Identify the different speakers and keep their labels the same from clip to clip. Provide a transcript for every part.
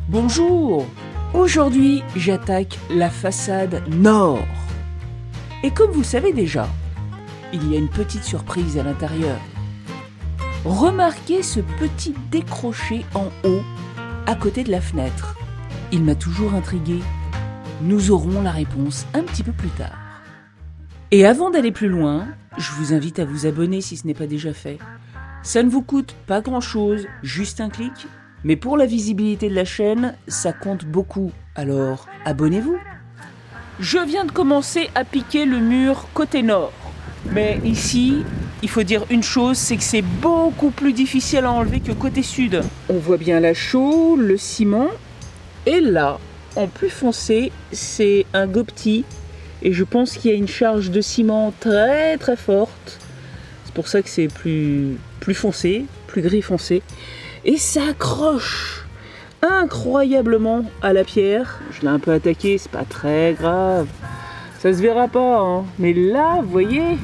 Speaker 1: Bonjour! Aujourd'hui, j'attaque la façade nord. Et comme vous le savez déjà, il y a une petite surprise à l'intérieur. Remarquez ce petit décroché en haut, à côté de la fenêtre. Il m'a toujours intrigué. Nous aurons la réponse un petit peu plus tard. Et avant d'aller plus loin, je vous invite à vous abonner si ce n'est pas déjà fait. Ça ne vous coûte pas grand-chose, juste un clic. Mais pour la visibilité de la chaîne, ça compte beaucoup. Alors, abonnez-vous. Je viens de commencer à piquer le mur côté nord. Mais ici, il faut dire une chose, c'est que c'est beaucoup plus difficile à enlever que côté sud. On voit bien la chaux, le ciment. Et là, en plus foncé, c'est un gopti. Et je pense qu'il y a une charge de ciment très très forte. C'est pour ça que c'est plus foncé, plus gris foncé. Et ça accroche incroyablement à la pierre. Je l'ai un peu attaqué, c'est pas très grave. Ça se verra pas, hein. Mais là, vous voyez,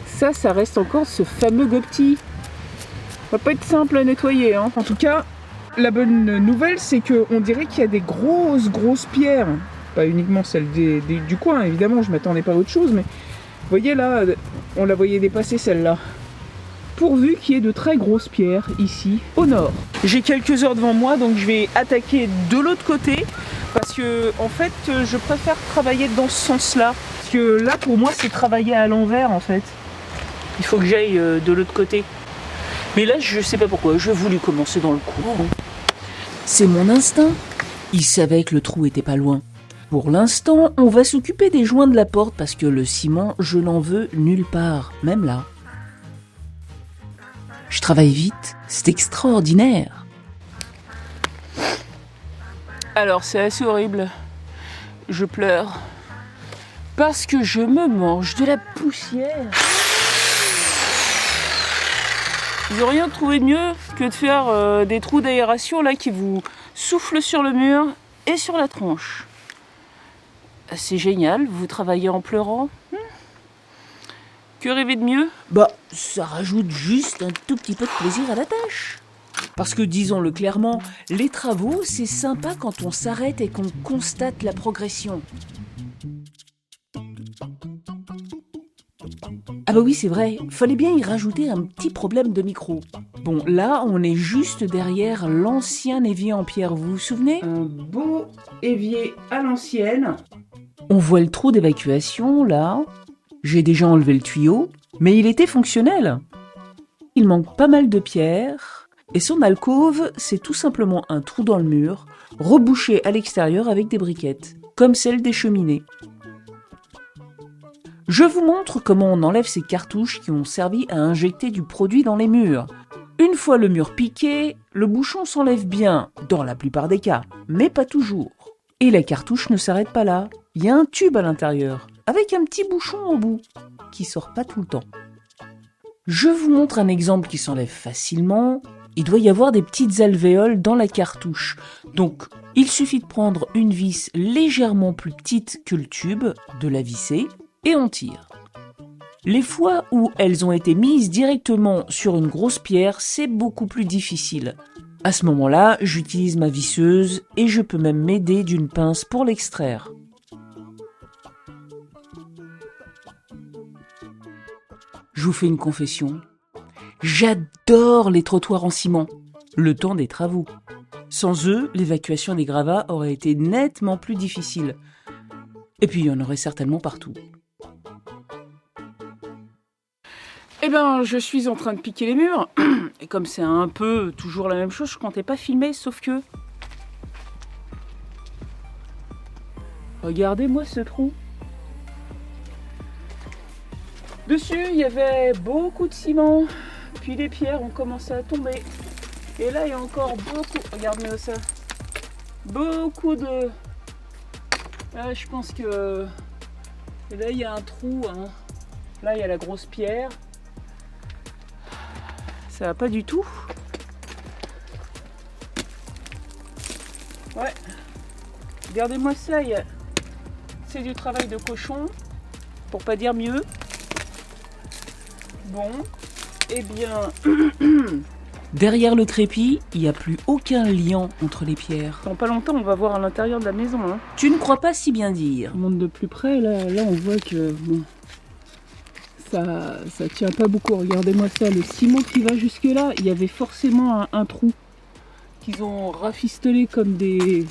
Speaker 1: ça reste encore ce fameux gopti. Ça va pas être simple à nettoyer, hein. En tout cas, la bonne nouvelle, c'est qu'on dirait qu'il y a des grosses pierres. Pas uniquement celles du coin, évidemment, je m'attendais pas à autre chose, mais vous voyez là, on la voyait dépasser celle-là. Pourvu qu'il y ait de très grosses pierres ici au nord. J'ai quelques heures devant moi, donc je vais attaquer de l'autre côté parce que en fait je préfère travailler dans ce sens-là. Parce que là pour moi c'est travailler à l'envers en fait. Il faut que j'aille de l'autre côté. Mais là je sais pas pourquoi, j'ai voulu commencer dans le courant. C'est mon instinct. Il savait que le trou était pas loin. Pour l'instant, on va s'occuper des joints de la porte parce que le ciment, je n'en veux nulle part, même là. Je travaille vite, c'est extraordinaire. Alors c'est assez horrible, je pleure, parce que je me mange de la poussière. Ils n'ont rien trouvé de mieux que de faire des trous d'aération là qui vous soufflent sur le mur et sur la tronche. C'est génial, vous travaillez en pleurant. Que rêver de mieux? Bah, ça rajoute juste un tout petit peu de plaisir à la tâche. Parce que disons-le clairement, les travaux, c'est sympa quand on s'arrête et qu'on constate la progression. Ah bah oui, c'est vrai, fallait bien y rajouter un petit problème de micro. Bon, là, on est juste derrière l'ancien évier en pierre, vous vous souvenez? Un beau évier à l'ancienne. On voit le trou d'évacuation, là. J'ai déjà enlevé le tuyau, mais il était fonctionnel. Il manque pas mal de pierres, et son alcôve, c'est tout simplement un trou dans le mur, rebouché à l'extérieur avec des briquettes, comme celle des cheminées. Je vous montre comment on enlève ces cartouches qui ont servi à injecter du produit dans les murs. Une fois le mur piqué, le bouchon s'enlève bien, dans la plupart des cas, mais pas toujours. Et la cartouche ne s'arrête pas là, il y a un tube à l'intérieur, avec un petit bouchon au bout, qui sort pas tout le temps. Je vous montre un exemple qui s'enlève facilement. Il doit y avoir des petites alvéoles dans la cartouche. Donc, il suffit de prendre une vis légèrement plus petite que le tube, de la visser, et on tire. Les fois où elles ont été mises directement sur une grosse pierre, c'est beaucoup plus difficile. À ce moment-là, j'utilise ma visseuse et je peux même m'aider d'une pince pour l'extraire. Je vous fais une confession. J'adore les trottoirs en ciment, le temps des travaux. Sans eux, l'évacuation des gravats aurait été nettement plus difficile. Et puis il y en aurait certainement partout. Eh ben, je suis en train de piquer les murs. Et comme c'est un peu toujours la même chose, je comptais pas filmer, sauf que... Regardez-moi ce trou. Dessus, il y avait beaucoup de ciment. Puis les pierres ont commencé à tomber. Et là, il y a encore beaucoup... Regarde-moi ça. Beaucoup de... Là, je pense que... Et là, il y a un trou. Hein. Là, il y a la grosse pierre. Ça va pas du tout. Ouais. Regardez-moi ça. C'est du travail de cochon. Pour pas dire mieux. Bon. Eh bien... Derrière le crépi, il n'y a plus aucun lien entre les pierres. Dans pas longtemps, on va voir à l'intérieur de la maison. Hein. Tu ne crois pas si bien dire.
Speaker 2: On monte de plus près, là on voit que bon, ça tient pas beaucoup. Regardez-moi ça, le ciment qui va jusque là, il y avait forcément un trou qu'ils ont rafistolé comme des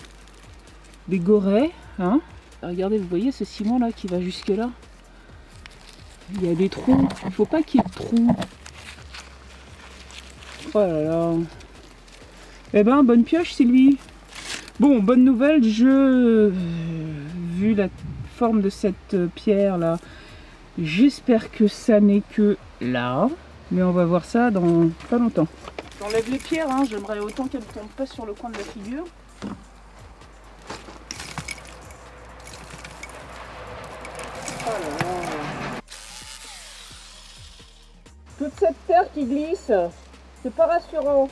Speaker 2: gorets. Hein. Regardez, vous voyez ce ciment là qui va jusque là. Il y a des trous, il faut pas qu'il y ait de trous. Oh là là. Eh ben, bonne pioche, Sylvie. Bon, bonne nouvelle, vu la forme de cette pierre là, j'espère que ça n'est que là. Mais on va voir ça dans pas longtemps. J'enlève les pierres, hein. J'aimerais autant qu'elles ne tombent pas sur le coin de la figure. Oh là là. Toute cette terre qui glisse. C'est pas rassurant.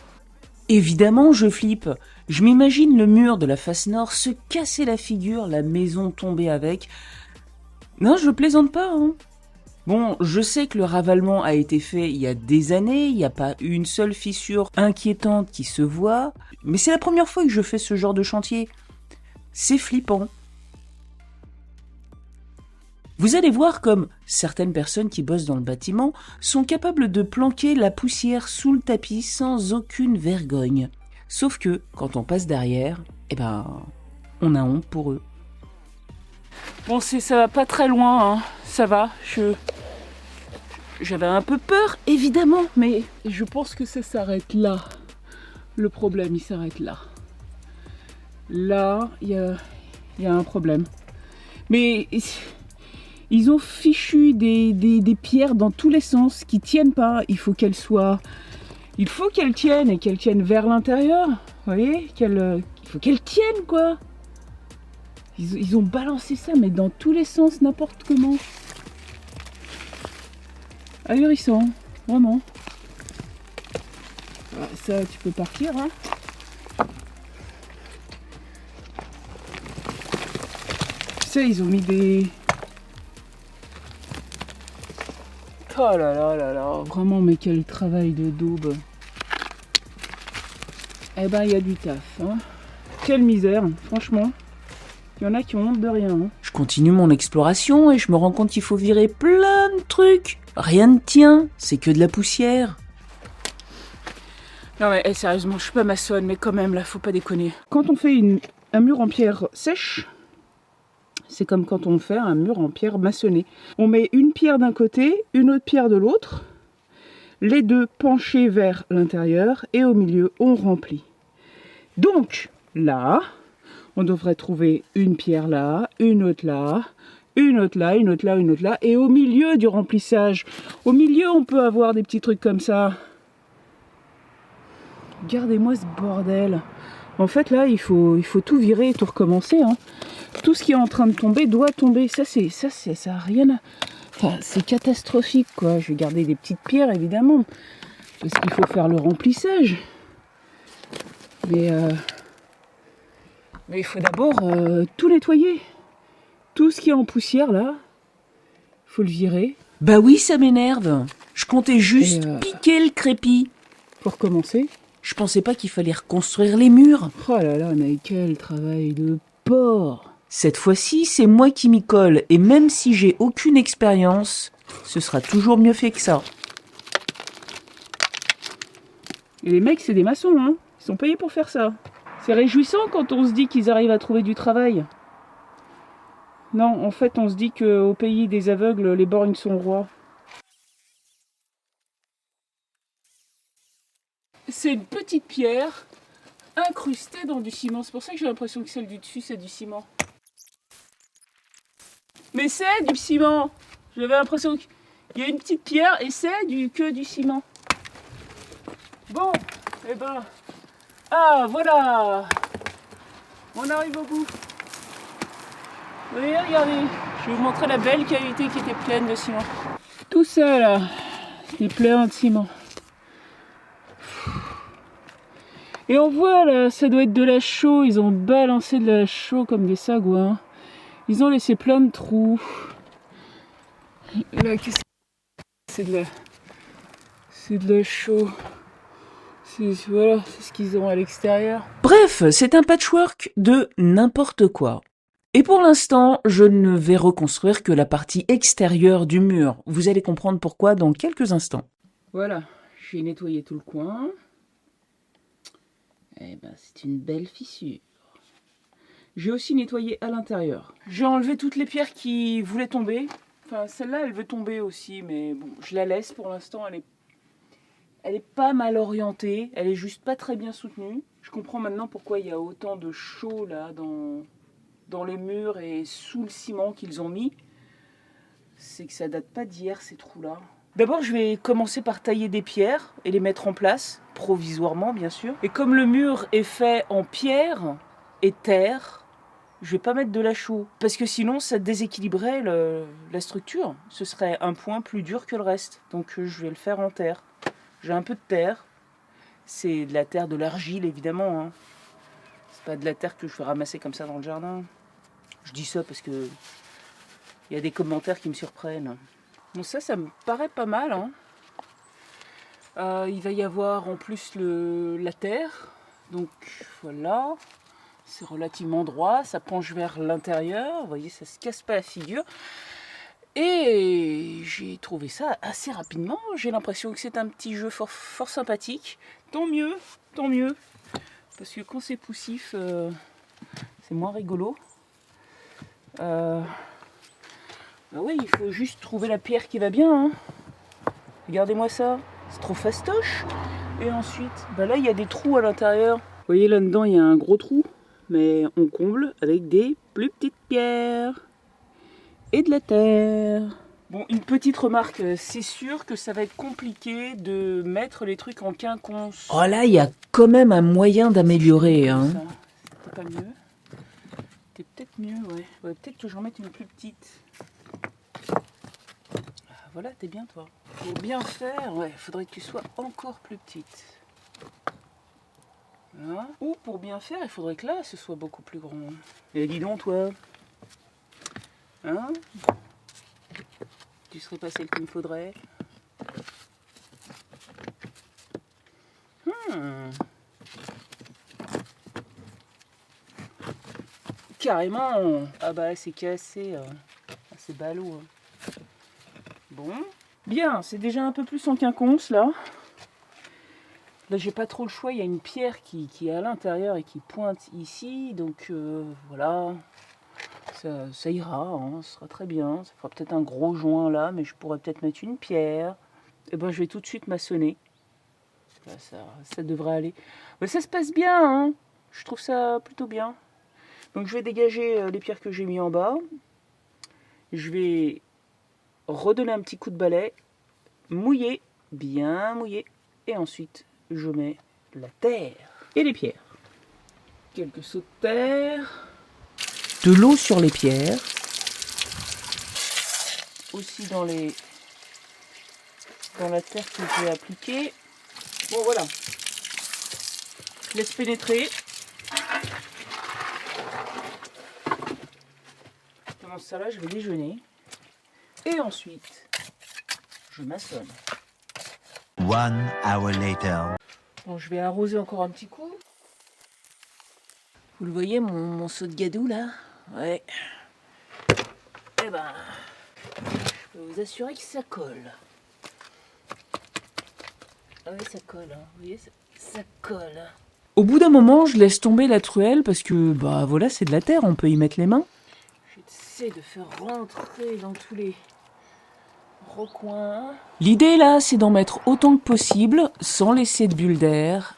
Speaker 1: Évidemment, je flippe. Je m'imagine le mur de la face nord se casser la figure, la maison tomber avec. Non, je plaisante pas, hein. Bon, je sais que le ravalement a été fait il y a des années, il n'y a pas une seule fissure inquiétante qui se voit, mais c'est la première fois que je fais ce genre de chantier. C'est flippant. Vous allez voir comme certaines personnes qui bossent dans le bâtiment sont capables de planquer la poussière sous le tapis sans aucune vergogne. Sauf que, quand on passe derrière, eh ben, on a honte pour eux.
Speaker 2: Bon, ça va pas très loin, hein. Ça va, j'avais un peu peur, évidemment, mais je pense que ça s'arrête là. Le problème, il s'arrête là. Là, il y a un problème. Mais ils ont fichu des pierres dans tous les sens qui tiennent pas. Il faut qu'elles tiennent et qu'elles tiennent vers l'intérieur. Vous voyez, il faut qu'elles tiennent, quoi. Ils ont balancé ça, mais dans tous les sens, n'importe comment. Ahurissant, vraiment. Ah, ça, tu peux partir, hein. Ça, ils ont mis des... Oh là là là là, vraiment, mais quel travail de daube. Eh ben, il y a du taf, hein. Quelle misère, franchement. Il y en a qui ont honte de rien. Hein.
Speaker 1: Je continue mon exploration et je me rends compte qu'il faut virer plein de trucs. Rien ne tient, c'est que de la poussière.
Speaker 2: Non mais sérieusement, je suis pas maçonne, mais quand même, là, faut pas déconner. Quand on fait un mur en pierre sèche, c'est comme quand on fait un mur en pierre maçonnée. On met une pierre d'un côté, une autre pierre de l'autre, les deux penchés vers l'intérieur, et au milieu, on remplit. Donc, là... on devrait trouver une pierre là, une autre là, une autre là, une autre là, une autre là. Et au milieu du remplissage, au milieu, on peut avoir des petits trucs comme ça. Regardez-moi ce bordel. En fait, là, il faut tout virer et tout recommencer. Hein. Tout ce qui est en train de tomber doit tomber. Ça a rien à... Enfin, c'est catastrophique, quoi. Je vais garder des petites pierres, évidemment. Parce qu'il faut faire le remplissage. Mais il faut d'abord tout nettoyer. Tout ce qui est en poussière, là, faut le virer.
Speaker 1: Bah oui, ça m'énerve. Je comptais juste piquer le crépi.
Speaker 2: Pour commencer.
Speaker 1: Je pensais pas qu'il fallait reconstruire les murs.
Speaker 2: Oh là là, mais quel travail de porc.
Speaker 1: Cette fois-ci, c'est moi qui m'y colle. Et même si j'ai aucune expérience, ce sera toujours mieux fait que ça.
Speaker 2: Et les mecs, c'est des maçons, hein. Ils sont payés pour faire ça. C'est réjouissant quand on se dit qu'ils arrivent à trouver du travail. Non, en fait, on se dit qu'au pays des aveugles, les borgnes sont rois. C'est une petite pierre incrustée dans du ciment. C'est pour ça que j'ai l'impression que celle du dessus, c'est du ciment. Mais c'est du ciment. J'avais l'impression qu'il y a une petite pierre et c'est que du ciment. Bon, eh ben... ah, voilà. On arrive au bout. Vous voyez, regardez. Je vais vous montrer la belle cavité qui était pleine de ciment. Tout ça, là, c'était plein de ciment. Et on voit, là, ça doit être de la chaux. Ils ont balancé de la chaux comme des sagouins. Ils ont laissé plein de trous. Là, qu'est-ce que c'est? C'est de la chaux. Voilà, c'est ce qu'ils ont à l'extérieur.
Speaker 1: Bref, c'est un patchwork de n'importe quoi. Et pour l'instant, je ne vais reconstruire que la partie extérieure du mur. Vous allez comprendre pourquoi dans quelques instants.
Speaker 2: Voilà, j'ai nettoyé tout le coin. Eh ben, c'est une belle fissure. J'ai aussi nettoyé à l'intérieur. J'ai enlevé toutes les pierres qui voulaient tomber. Enfin, celle-là, elle veut tomber aussi, mais bon, je la laisse pour l'instant. Elle est pas mal orientée. Elle est juste pas très bien soutenue. Je comprends maintenant pourquoi il y a autant de chaux là dans les murs et sous le ciment qu'ils ont mis. C'est que ça date pas d'hier, ces trous-là. D'abord, je vais commencer par tailler des pierres et les mettre en place, provisoirement bien sûr. Et comme le mur est fait en pierre et terre, je vais pas mettre de la chaux, parce que sinon ça déséquilibrerait la structure. Ce serait un point plus dur que le reste. Donc je vais le faire en terre. J'ai un peu de terre. C'est de la terre, de l'argile évidemment. Hein. C'est pas de la terre que je vais ramasser comme ça dans le jardin. Je dis ça parce que il y a des commentaires qui me surprennent. Bon, ça me paraît pas mal. Hein. Il va y avoir en plus la terre. Donc voilà. C'est relativement droit. Ça penche vers l'intérieur. Vous voyez, ça se casse pas la figure. Et j'ai trouvé ça assez rapidement. J'ai l'impression que c'est un petit jeu fort sympathique. Tant mieux, tant mieux. Parce que quand c'est poussif, c'est moins rigolo. Bah oui, il faut juste trouver la pierre qui va bien. Hein. Regardez-moi ça, c'est trop fastoche. Et ensuite, bah là il y a des trous à l'intérieur. Vous voyez là-dedans il y a un gros trou, mais on comble avec des plus petites pierres et de la terre. Bon, une petite remarque, c'est sûr que ça va être compliqué de mettre les trucs en quinconce.
Speaker 1: Oh là, il y a quand même un moyen d'améliorer. Hein.
Speaker 2: C'était pas mieux. C'était peut-être mieux, ouais. Peut-être que j'en mette une plus petite. Voilà, t'es bien toi. Pour bien faire, ouais, faudrait que tu sois encore plus petite. Voilà. Ou pour bien faire, il faudrait que là, ce soit beaucoup plus grand. Et dis donc toi. Hein? Tu serais pas celle qu'il me faudrait. Carrément. Ah bah c'est cassé. C'est ballot. Hein. Bon. Bien, c'est déjà un peu plus en quinconce là. Là j'ai pas trop le choix, il y a une pierre qui est à l'intérieur et qui pointe ici. Donc voilà. Ça ira, hein, ça sera très bien. Ça fera peut-être un gros joint là, mais je pourrais peut-être mettre une pierre. Et ben je vais tout de suite maçonner. Là, ça devrait aller. Mais ça se passe bien, hein. Je trouve ça plutôt bien. Donc je vais dégager les pierres que j'ai mis en bas. Je vais redonner un petit coup de balai, mouiller, bien mouiller. Et ensuite je mets la terre et les pierres. Quelques sauts de terre.
Speaker 1: De l'eau sur les pierres.
Speaker 2: Aussi dans la terre que j'ai appliquée. Bon voilà. Je laisse pénétrer. Pendant ça là, je vais déjeuner. Et ensuite, je maçonne.
Speaker 3: 1 hour later.
Speaker 2: Bon, je vais arroser encore un petit coup.
Speaker 1: Vous le voyez, mon seau de gadou là? Ouais.
Speaker 2: Eh ben, je peux vous assurer que ça colle. Ah oui, ça colle, hein. Vous voyez, ça colle.
Speaker 1: Au bout d'un moment, je laisse tomber la truelle parce que, bah voilà, c'est de la terre, on peut y mettre les mains.
Speaker 2: J'essaie de faire rentrer dans tous les recoins.
Speaker 1: L'idée là, c'est d'en mettre autant que possible, sans laisser de bulles d'air.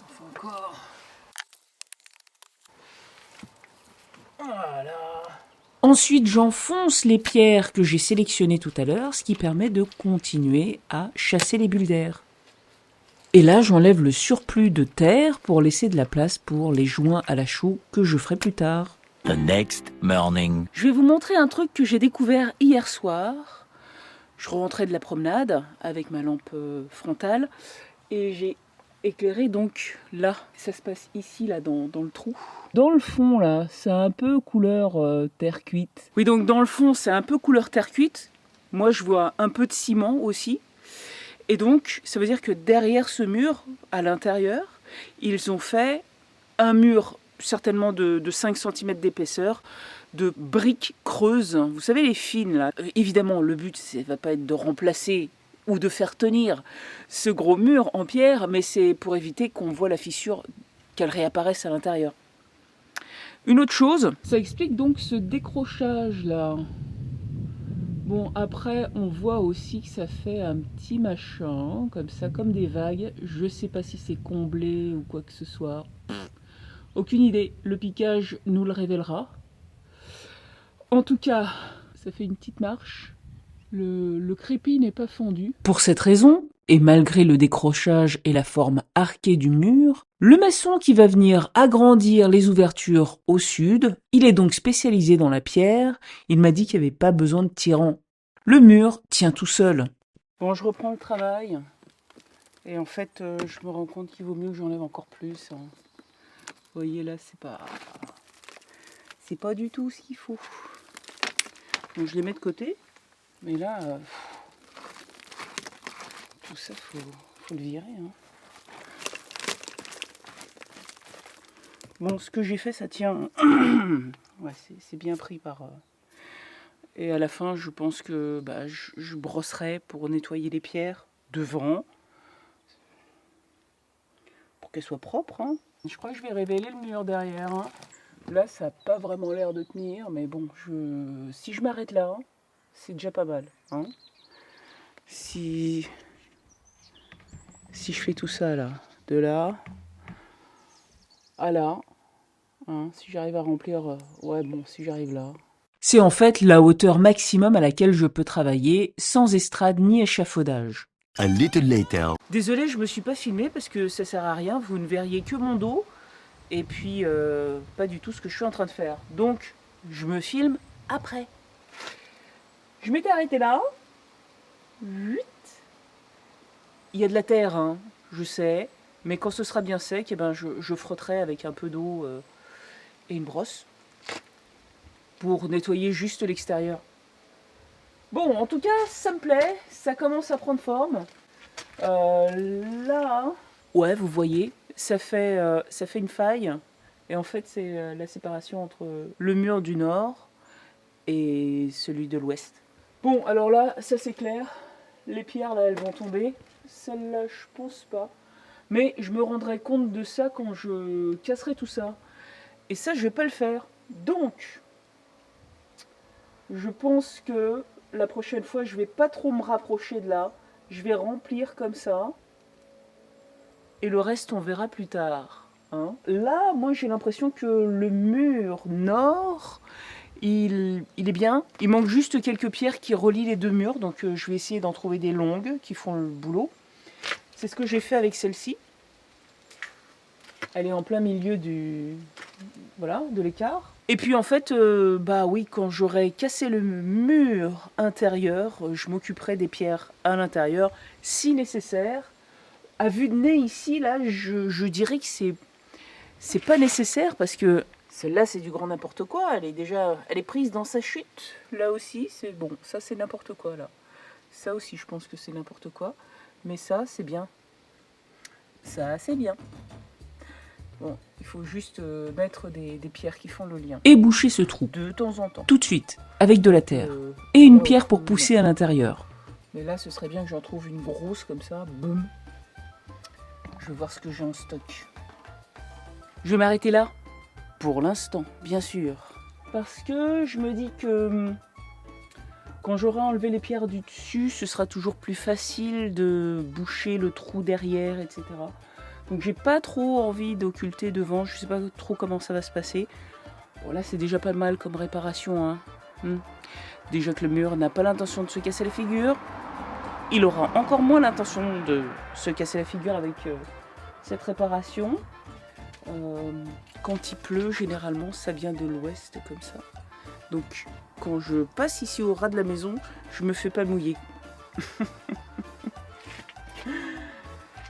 Speaker 2: Il faut encore. Voilà.
Speaker 1: Ensuite, j'enfonce les pierres que j'ai sélectionnées tout à l'heure, ce qui permet de continuer à chasser les bulles d'air. Et là, j'enlève le surplus de terre pour laisser de la place pour les joints à la chaux que je ferai plus tard.
Speaker 3: The next morning.
Speaker 2: Je vais vous montrer un truc que j'ai découvert hier soir. Je rentrais de la promenade avec ma lampe frontale et j'ai éclairé donc là. Ça se passe ici, là, dans le trou. Dans le fond, là, c'est un peu couleur terre cuite. Oui, donc dans le fond, c'est un peu couleur terre cuite. Moi, je vois un peu de ciment aussi. Et donc, ça veut dire que derrière ce mur, à l'intérieur, ils ont fait un mur certainement de 5 cm d'épaisseur, de briques creuses. Vous savez, les fines, là. Évidemment, le but, ça ne va pas être de remplacer ou de faire tenir ce gros mur en pierre, mais c'est pour éviter qu'on voit la fissure, qu'elle réapparaisse à l'intérieur. Une autre chose, ça explique donc ce décrochage-là. Bon, après, on voit aussi que ça fait un petit machin, comme ça, comme des vagues. Je sais pas si c'est comblé ou quoi que ce soit. Aucune idée. Le piquage nous le révélera. En tout cas, ça fait une petite marche. Le crépi n'est pas fondu. Pour cette raison, et malgré le décrochage et la forme arquée du mur, le maçon qui va venir agrandir les ouvertures au sud, il est donc spécialisé dans la pierre. Il m'a dit qu'il n'y avait pas besoin de tirant. Le mur tient tout seul. Bon, je reprends le travail. Et en fait, je me rends compte qu'il vaut mieux que j'enlève encore plus. Hein. Vous voyez là, c'est pas du tout ce qu'il faut. Donc je les mets de côté. Mais là, tout ça, faut le virer. Hein. Bon, ce que j'ai fait, ça tient. Ouais, c'est bien pris par. Et à la fin, je pense que je brosserai pour nettoyer les pierres devant, pour qu'elles soient propres. Hein. Je crois que je vais révéler le mur derrière. Hein. Là, ça n'a pas vraiment l'air de tenir, mais bon, si je m'arrête là, hein, c'est déjà pas mal. Hein. Si je fais tout ça là, de là à là, hein, si j'arrive à remplir, ouais bon, si j'arrive là. C'est en fait la hauteur maximum à laquelle je peux travailler, sans estrade ni échafaudage.
Speaker 3: A little later.
Speaker 2: Désolée, je me suis pas filmée parce que ça sert à rien, vous ne verriez que mon dos, et puis pas du tout ce que je suis en train de faire. Donc, je me filme après. Je m'étais arrêtée là. 8. Il y a de la terre, hein, je sais, mais quand ce sera bien sec, eh ben, je frotterai avec un peu d'eau et une brosse pour nettoyer juste l'extérieur. Bon, en tout cas, ça me plaît, ça commence à prendre forme. Là, ouais, vous voyez, ça fait une faille. Et en fait, c'est la séparation entre le mur du nord et celui de l'ouest. Bon, alors là, ça c'est clair. Les pierres, là, elles vont tomber. Celle-là, je pense pas. Mais je me rendrai compte de ça quand je casserai tout ça. Et ça, je vais pas le faire. Donc, je pense que la prochaine fois, je vais pas trop me rapprocher de là. Je vais remplir comme ça. Et le reste, on verra plus tard. Hein. Là, moi, j'ai l'impression que le mur nord, il est bien. Il manque juste quelques pierres qui relient les deux murs. Donc, je vais essayer d'en trouver des longues qui font le boulot. C'est ce que j'ai fait avec celle-ci. Elle est en plein milieu de l'écart. Et puis en fait, oui, quand j'aurai cassé le mur intérieur, je m'occuperai des pierres à l'intérieur, si nécessaire. À vue de nez ici, là, je dirais que c'est pas nécessaire parce que celle-là, c'est du grand n'importe quoi. Elle est prise dans sa chute. Là aussi, c'est bon. Ça, c'est n'importe quoi là. Ça aussi, je pense que c'est n'importe quoi. Mais ça, c'est bien. Ça, c'est bien. Bon, il faut juste mettre des pierres qui font le lien. Et boucher ce trou. De temps en temps. Tout de suite, avec de la terre. Et une pierre pour pousser à l'intérieur. Mais là, ce serait bien que j'en trouve une grosse comme ça. Boum. Je vais voir ce que j'ai en stock. Je vais m'arrêter là. Pour l'instant, bien sûr. Parce que je me dis que quand j'aurai enlevé les pierres du dessus, ce sera toujours plus facile de boucher le trou derrière, etc. Donc j'ai pas trop envie d'occulter devant, je sais pas trop comment ça va se passer. Bon là c'est déjà pas mal comme réparation. Hein. Déjà que le mur n'a pas l'intention de se casser la figure. Il aura encore moins l'intention de se casser la figure avec cette réparation. Quand il pleut, généralement ça vient de l'ouest comme ça. Donc quand je passe ici au ras de la maison, je me fais pas mouiller.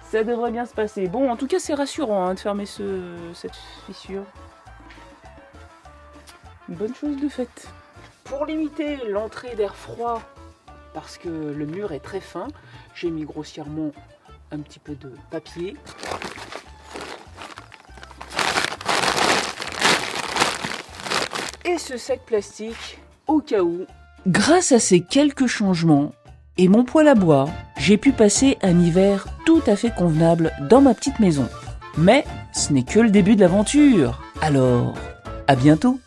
Speaker 2: Ça devrait bien se passer. Bon, en tout cas, c'est rassurant de fermer cette fissure. Une bonne chose de faite. Pour limiter l'entrée d'air froid parce que le mur est très fin. J'ai mis grossièrement un petit peu de papier. Et ce sac plastique au cas où.
Speaker 1: Grâce à ces quelques changements et mon poêle à bois, j'ai pu passer un hiver tout à fait convenable dans ma petite maison. Mais ce n'est que le début de l'aventure. Alors, à bientôt!